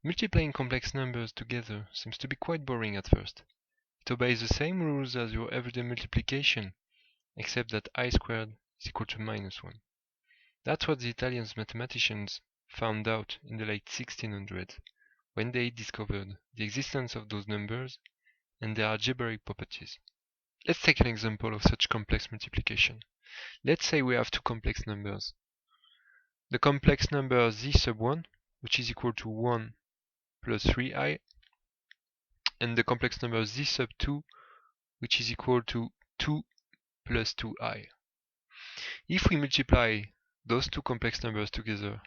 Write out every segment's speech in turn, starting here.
Multiplying complex numbers together seems to be quite boring at first. It obeys the same rules as your everyday multiplication, except that I squared is equal to -1. That's what the Italian mathematicians found out in the late 1600s, when they discovered the existence of those numbers and their algebraic properties. Let's take an example of such complex multiplication. Let's say we have two complex numbers. The complex number z sub 1, which is equal to 1 plus 3i, and the complex number z sub 2, which is equal to 2 plus 2i. If we multiply those two complex numbers together,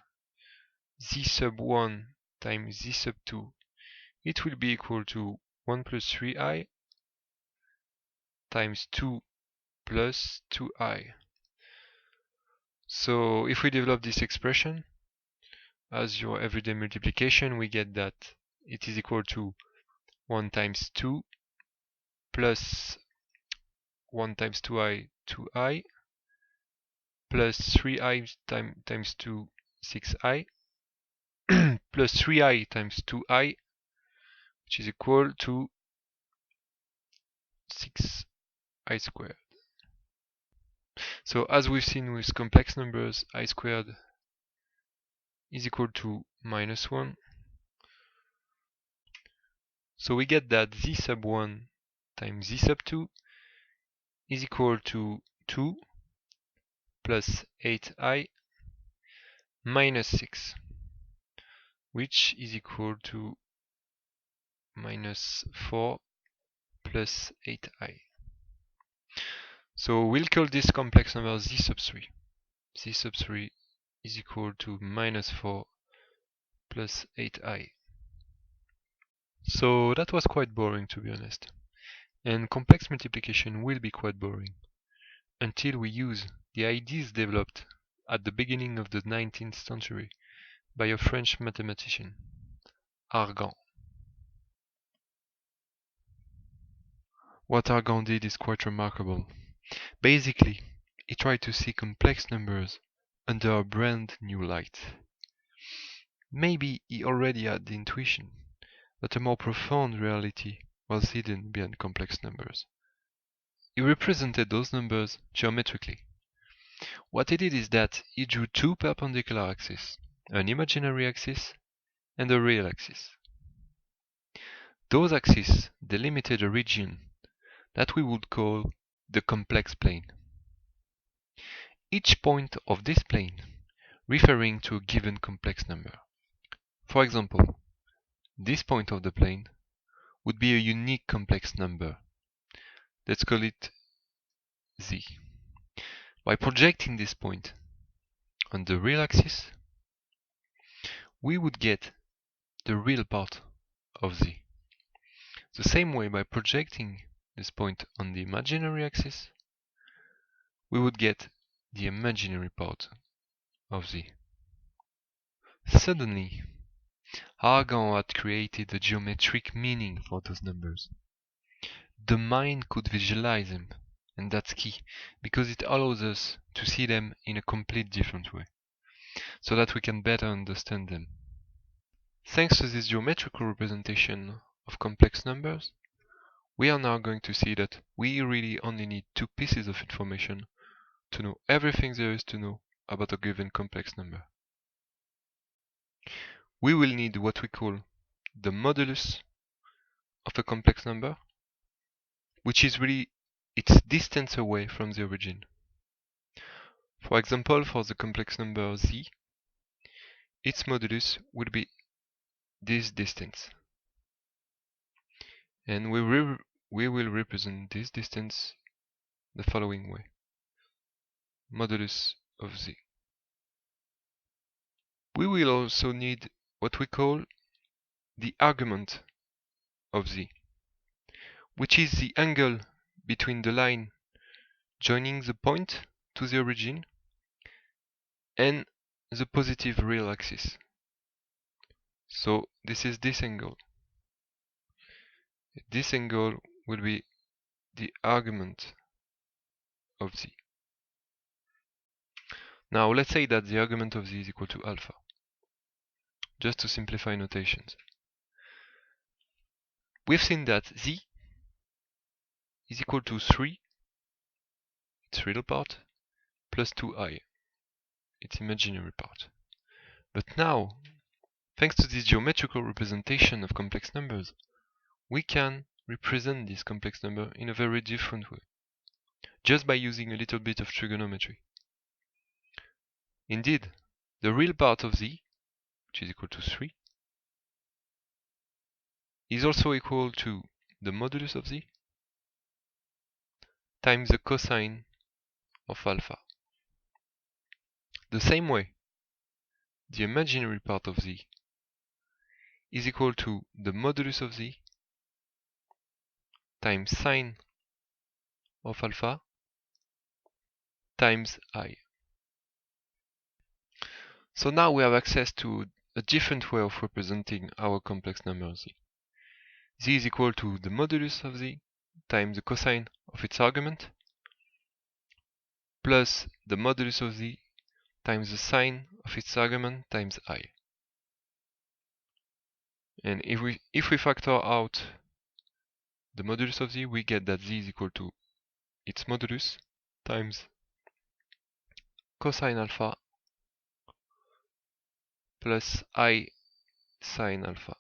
z sub 1 times z sub 2, it will be equal to 1 plus 3i times 2 plus 2i. So if we develop this expression as your everyday multiplication, we get that it is equal to 1 times 2 plus 1 times 2i, 2i, plus 3i times 2, 6i, plus 3i times 2i, which is equal to 6i squared. So as we've seen with complex numbers, I squared is equal to -1. So we get that z sub 1 times z sub 2 is equal to 2 plus 8i minus 6, which is equal to -4 plus 8i. So we'll call this complex number z sub 3. Z sub 3 is equal to -4 plus 8i. So that was quite boring, to be honest. And complex multiplication will be quite boring until we use the ideas developed at the beginning of the 19th century by a French mathematician, Argand. What Argand did is quite remarkable. Basically, he tried to see complex numbers under a brand new light. Maybe he already had the intuition that a more profound reality was hidden behind complex numbers. He represented those numbers geometrically. What he did is that he drew two perpendicular axes, an imaginary axis and a real axis. Those axes delimited a region that we would call the complex plane. Each point of this plane referring to a given complex number. For example, this point of the plane would be a unique complex number. Let's call it z. By projecting this point on the real axis, we would get the real part of z. The same way, by projecting this point on the imaginary axis, we would get the imaginary part of z. Suddenly, Argand had created a geometric meaning for those numbers. The mind could visualize them, and that's key, because it allows us to see them in a complete different way, so that we can better understand them. Thanks to this geometrical representation of complex numbers, we are now going to see that we really only need two pieces of information to know everything there is to know about a given complex number. We will need what we call the modulus of a complex number, which is really its distance away from the origin. For example, for the complex number z, its modulus would be this distance. And we will represent this distance the following way. Modulus of z. We will also need what we call the argument of z, which is the angle between the line joining the point to the origin and the positive real axis. So this is this angle. This angle will be the argument of z. Now let's say that the argument of z is equal to alpha. just to simplify notations. We've seen that z is equal to 3, its real part, plus 2i, its imaginary part. But now, thanks to this geometrical representation of complex numbers, we can represent this complex number in a very different way, just by using a little bit of trigonometry. Indeed, the real part of z, which is equal to 3, is also equal to the modulus of z times the cosine of alpha. The same way, the imaginary part of z is equal to the modulus of z times sine of alpha times I. So now we have access to a different way of representing our complex number z. Z is equal to the modulus of z times the cosine of its argument plus the modulus of z times the sine of its argument times I. And if we factor out the modulus of z, we get that z is equal to its modulus times cosine alpha plus I sine alpha.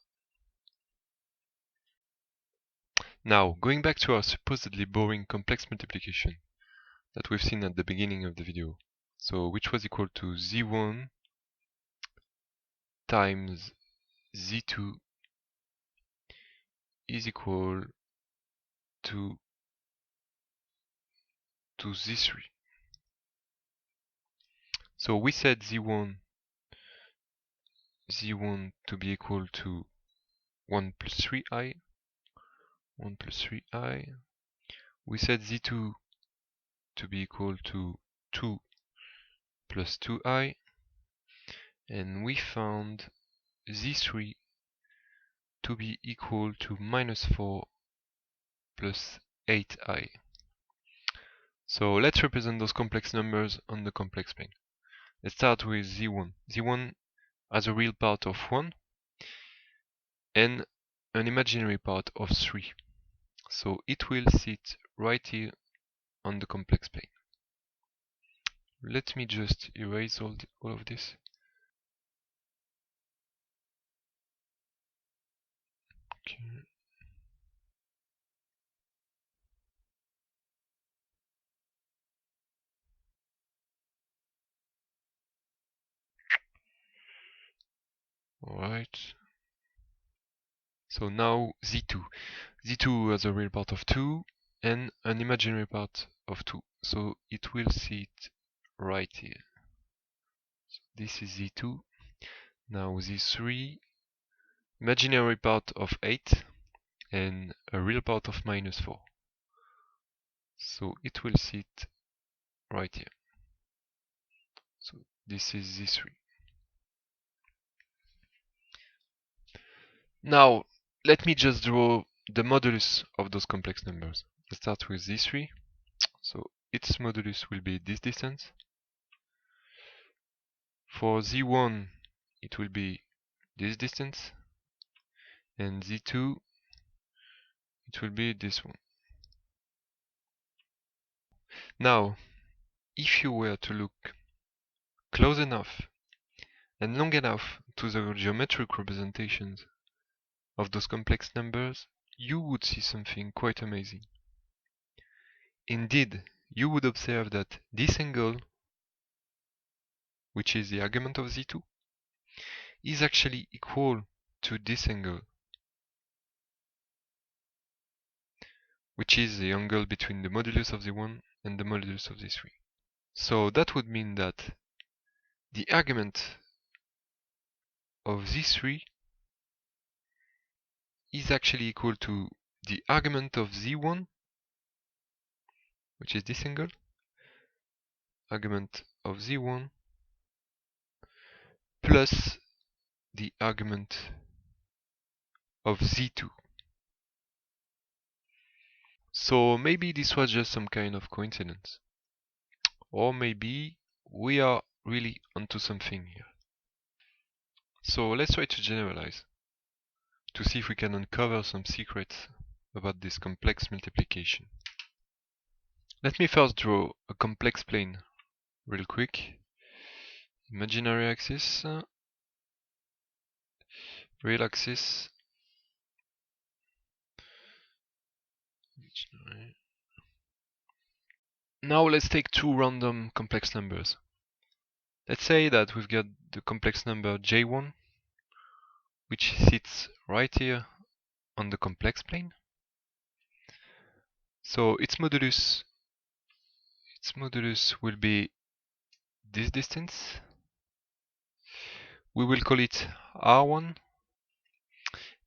Now, going back to our supposedly boring complex multiplication that we've seen at the beginning of the video, so which was equal to z1 times z2 is equal to z3. So we said z1 to be equal to 1 plus 3i, 1 plus 3i. We said z2 to be equal to 2 plus 2i, and we found z3 to be equal to minus 4 plus 8i. So let's represent those complex numbers on the complex plane. Let's start with z1. z1 has a real part of 1 and an imaginary part of 3. So it will sit right here on the complex plane. Let me just erase all of this. Okay. Alright. So now z2. z2 has a real part of 2 and an imaginary part of 2. So it will sit right here. So this is z2. Now z3, imaginary part of 8 and a real part of minus 4. So it will sit right here. So this is z3. Now let me just draw the modulus of those complex numbers. Let's start with z3. So its modulus will be this distance. For z1 it will be this distance, and z2 it will be this one. Now if you were to look close enough and long enough to the geometric representations of those complex numbers, you would see something quite amazing. Indeed, you would observe that this angle, which is the argument of z2, is actually equal to this angle, which is the angle between the modulus of z1 and the modulus of z3. So that would mean that the argument of z3 is actually equal to the argument of z1, which is this angle, argument of z1 plus the argument of z2. So maybe this was just some kind of coincidence, or maybe we are really onto something here. So let's try to generalize to see if we can uncover some secrets about this complex multiplication. Let me first draw a complex plane real quick. Imaginary axis, real axis, imaginary. Now let's take two random complex numbers. Let's say that we've got the complex number j1, which sits right here on the complex plane. So its modulus will be this distance. We will call it r1,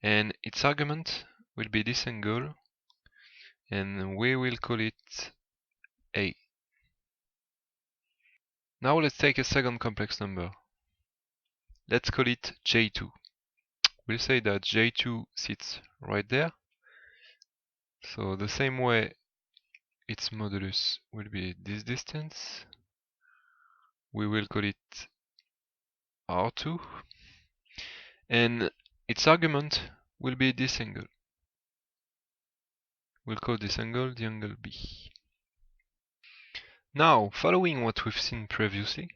and its argument will be this angle, and we will call it a. Now let's take a second complex number. Let's call it j2. We'll say that j2 sits right there. So the same way, its modulus will be this distance. We will call it r2. And its argument will be this angle. We'll call this angle the angle B. Now, following what we've seen previously,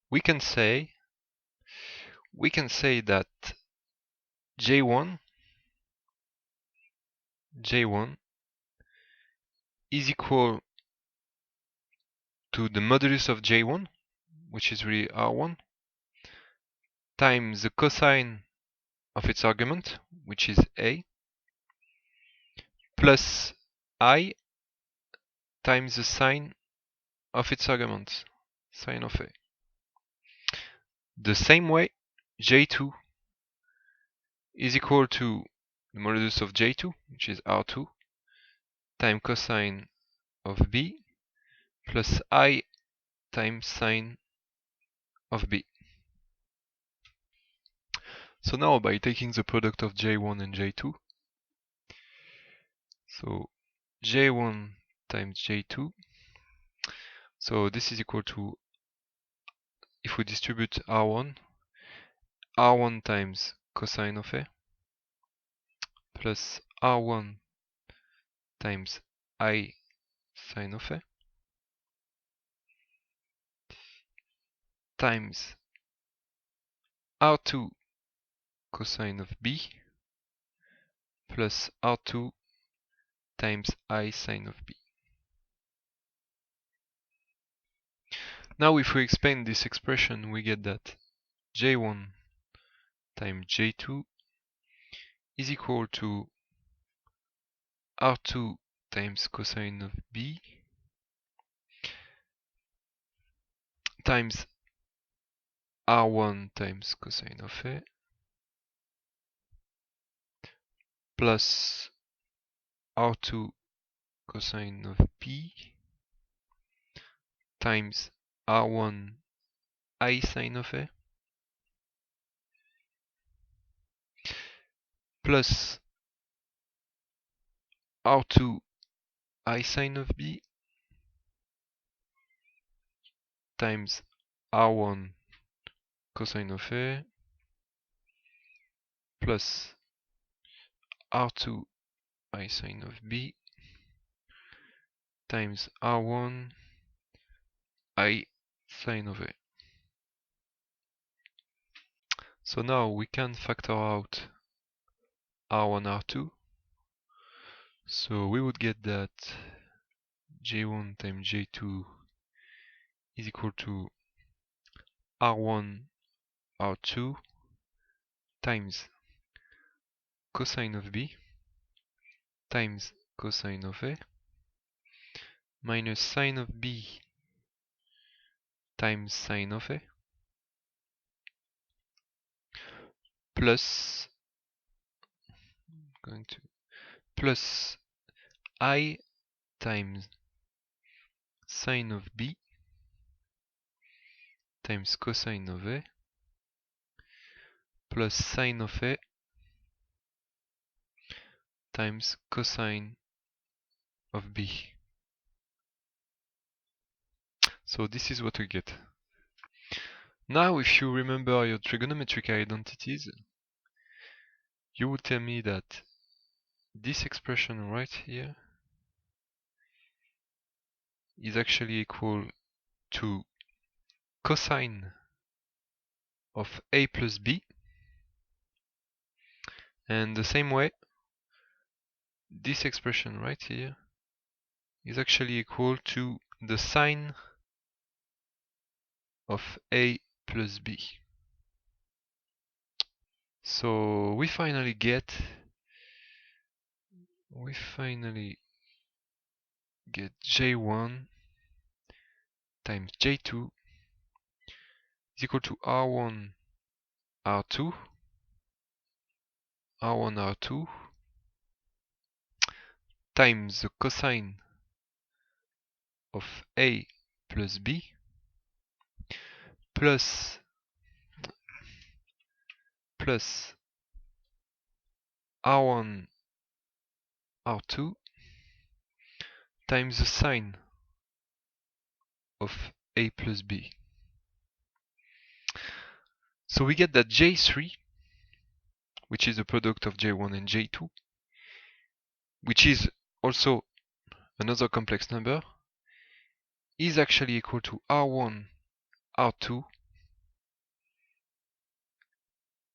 we can say that J1 is equal to the modulus of J1, which is really R1, times the cosine of its argument, which is A, plus I times the sine of its argument, sine of A. The same way, J2 is equal to the modulus of J2, which is R2, times cosine of B, plus I times sine of B. So now, by taking the product of J1 and J2, so J1 times J2, so this is equal to, if we distribute R1 times cosine of A, plus R1 times I sine of A, times R2 cosine of B, plus R2 times I sine of B. Now if we expand this expression, we get that J1 times J2 is equal to R2 times cosine of B times R1 times cosine of A plus R2 cosine of B times R1 I sine of A plus R2 I sine of B times R1 cosine of A plus R2 I sine of B times R1 I sine of A. So now we can factor out R1, R2. So we would get that J1 times J2 is equal to R1, R2 times cosine of B times cosine of A minus sine of B times sine of A plus I times sine of B times cosine of A plus sine of A times cosine of B. So this is what we get. Now, if you remember your trigonometric identities, you would tell me that this expression right here is actually equal to cosine of a plus b, and the same way this expression right here is actually equal to the sine of a plus b. So we finally get J1 times J2 is equal to R1 R2 times the cosine of A plus B plus R1 R2 times the sine of A plus B. So we get that J3, which is the product of J1 and J2, which is also another complex number, is actually equal to R1 R2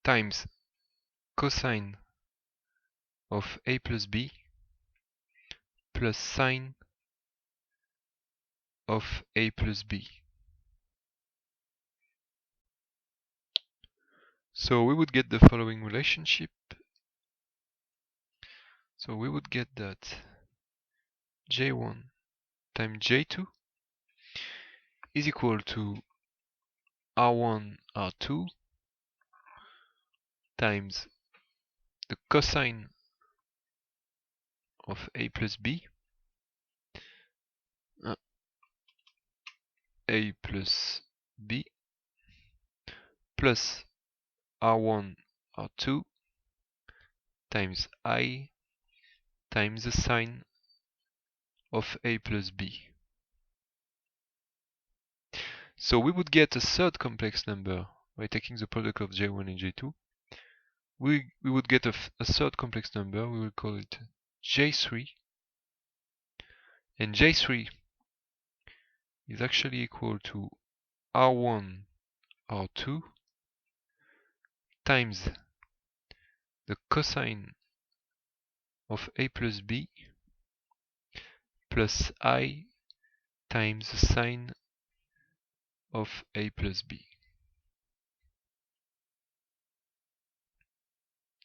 times cosine of A plus B plus sine of A plus B. So we would get the following relationship. So we would get that J1 times J2 is equal to R1 R2 times the cosine of A plus B plus R1 R2 times I times the sine of A plus B. So we would get a third complex number by taking the product of J1 and J2. We would get a third complex number, we will call it J3, and J3 is actually equal to R1 R2 times the cosine of A plus B plus I times the sine of A plus B.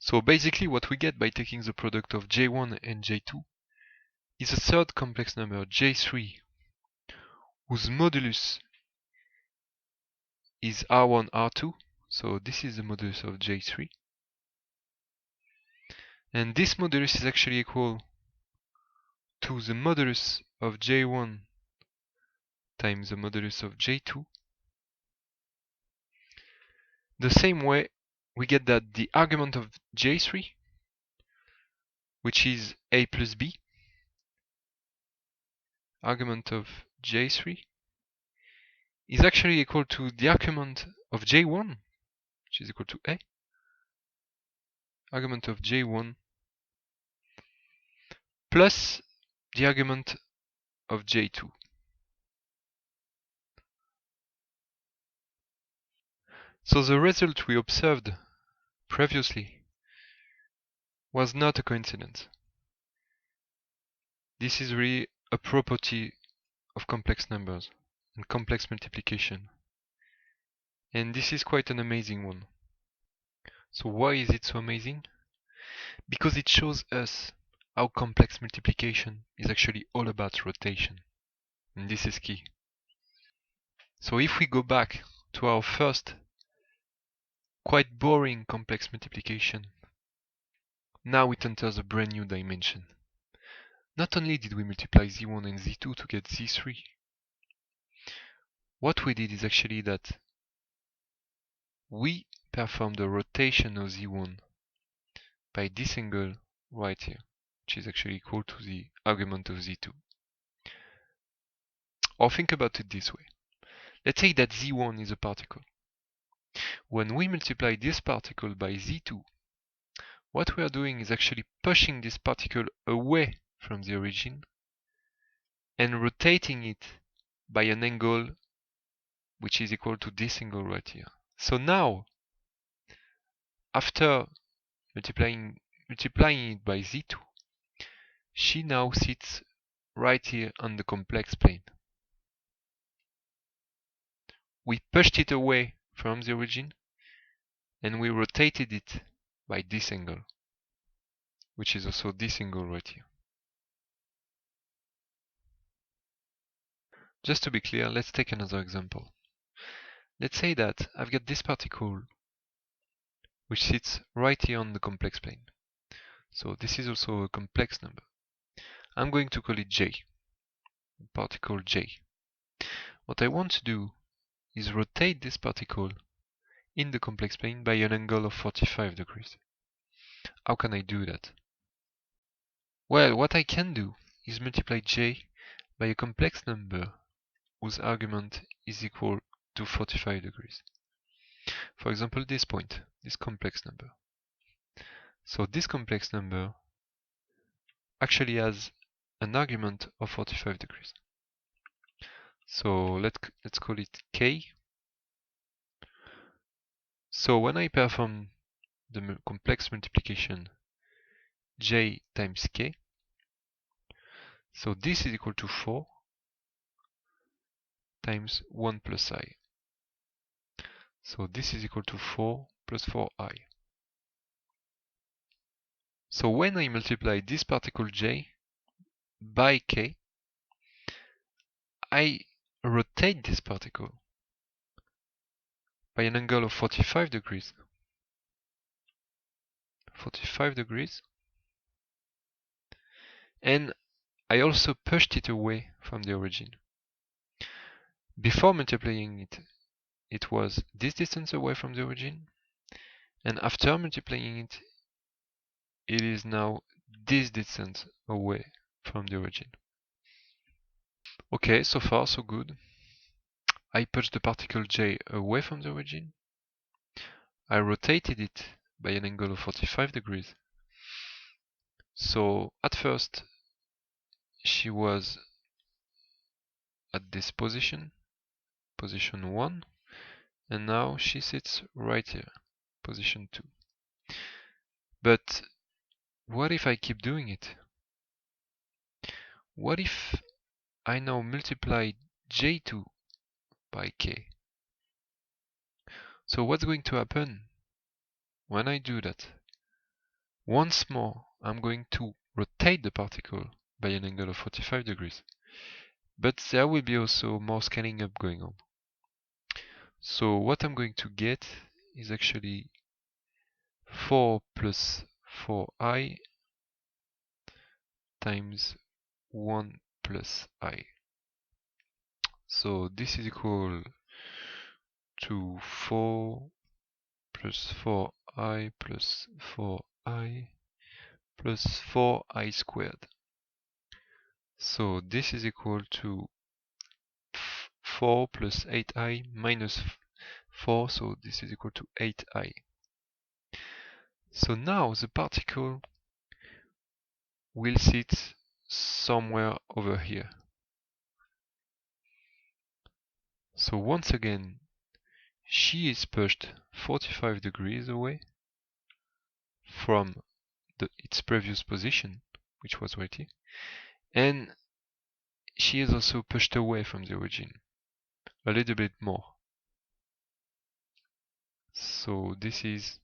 So basically what we get by taking the product of J1 and J2 is a third complex number, J3, whose modulus is R1 R2, so this is the modulus of J3, and this modulus is actually equal to the modulus of J1 times the modulus of J2. The same way, we get that the argument of J3, which is A plus B, argument of J3, is actually equal to the argument of J1, which is equal to A, argument of J1, plus the argument of J2. So the result we observed previously was not a coincidence. This is really a property of complex numbers and complex multiplication. And this is quite an amazing one. So why is it so amazing? Because it shows us how complex multiplication is actually all about rotation. And this is key. So if we go back to our first quite boring complex multiplication, now it enters a brand new dimension. Not only did we multiply z1 and z2 to get z3, what we did is actually that we performed a rotation of z1 by this angle right here, which is actually equal to the argument of z2. Or think about it this way. Let's say that z1 is a particle, When we multiply this particle by z2, what we are doing is actually pushing this particle away from the origin and rotating it by an angle which is equal to this angle right here. So now, after multiplying it by z2, she now sits right here on the complex plane. We pushed it away from the origin and we rotated it by this angle, which is also this angle right here. Just to be clear, let's take another example. Let's say that I've got this particle which sits right here on the complex plane. So this is also a complex number. I'm going to call it J, particle J. What I want to do is rotate this particle in the complex plane by an angle of 45 degrees. How can I do that? Well, what I can do is multiply J by a complex number whose argument is equal to 45 degrees. For example, this point, this complex number. So this complex number actually has an argument of 45 degrees. So let's call it K. So when I perform the complex multiplication J times K, so this is equal to 4 times 1 plus I. So this is equal to 4 plus 4i. So when I multiply this particle J by K, I rotate this particle by an angle of 45 degrees. 45 degrees. And I also pushed it away from the origin. Before multiplying it, it was this distance away from the origin, and after multiplying it, it is now this distance away from the origin. Okay, so far so good. I pushed the particle J away from the origin. I rotated it by an angle of 45 degrees. So at first she was at this position, position 1, and now she sits right here, position 2. But what if I keep doing it? What if I now multiply J2 by K? So what's going to happen when I do that? Once more, I'm going to rotate the particle by an angle of 45 degrees. But there will be also more scaling up going on. So what I'm going to get is actually 4 plus 4i times 1 plus I. So this is equal to 4 plus 4i plus 4i plus 4i squared. So this is equal to 4 plus 8i minus 4, so this is equal to 8i. So now the particle will sit somewhere over here. So once again, she is pushed 45 degrees away from its previous position, which was right here, and she is also pushed away from the origin a little bit more. So this is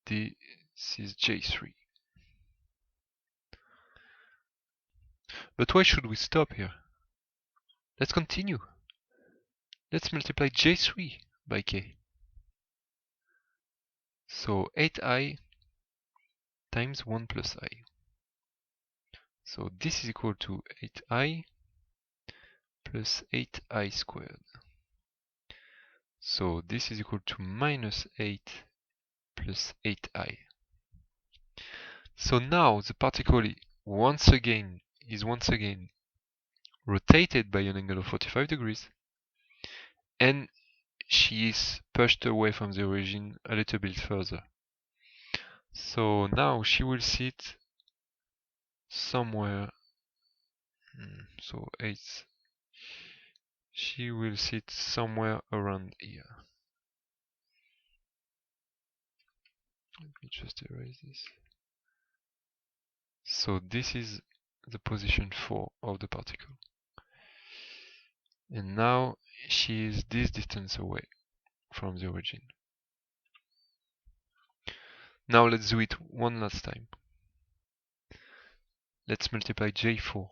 J3. But why should we stop here? Let's continue. Let's multiply J3 by K. So 8i times 1 plus I. So this is equal to 8i plus 8i squared. So this is equal to minus 8 plus 8i. So now the particle is once again rotated by an angle of 45 degrees, and she is pushed away from the origin a little bit further. So now she will sit somewhere, so 8, she will sit somewhere around here. Let me just erase this. So this is the position 4 of the particle. And now she is this distance away from the origin. Now let's do it one last time. Let's multiply J4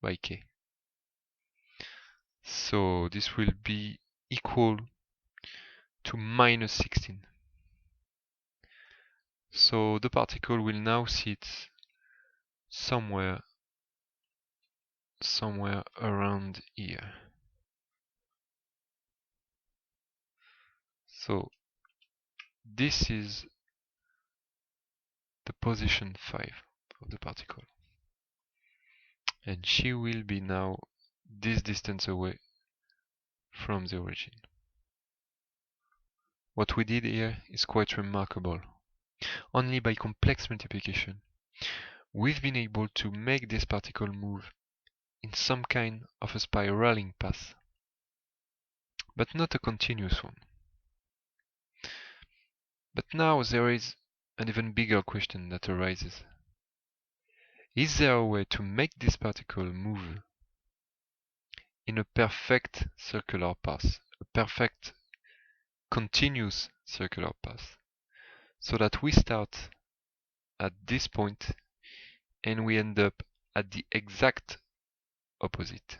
by K. So this will be equal to minus 16. So the particle will now sit somewhere around here. So this is the position 5 of the particle. And she will be now this distance away from the origin. What we did here is quite remarkable. Only by complex multiplication, we've been able to make this particle move in some kind of a spiraling path, but not a continuous one. But now there is an even bigger question that arises. Is there a way to make this particle move in a perfect circular path, a perfect continuous circular path, so that we start at this point and we end up at the exact opposite,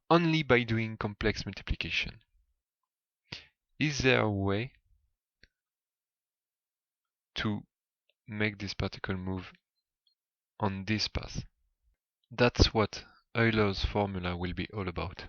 only by doing complex multiplication? Is there a way to make this particle move on this path? That's what Euler's formula will be all about.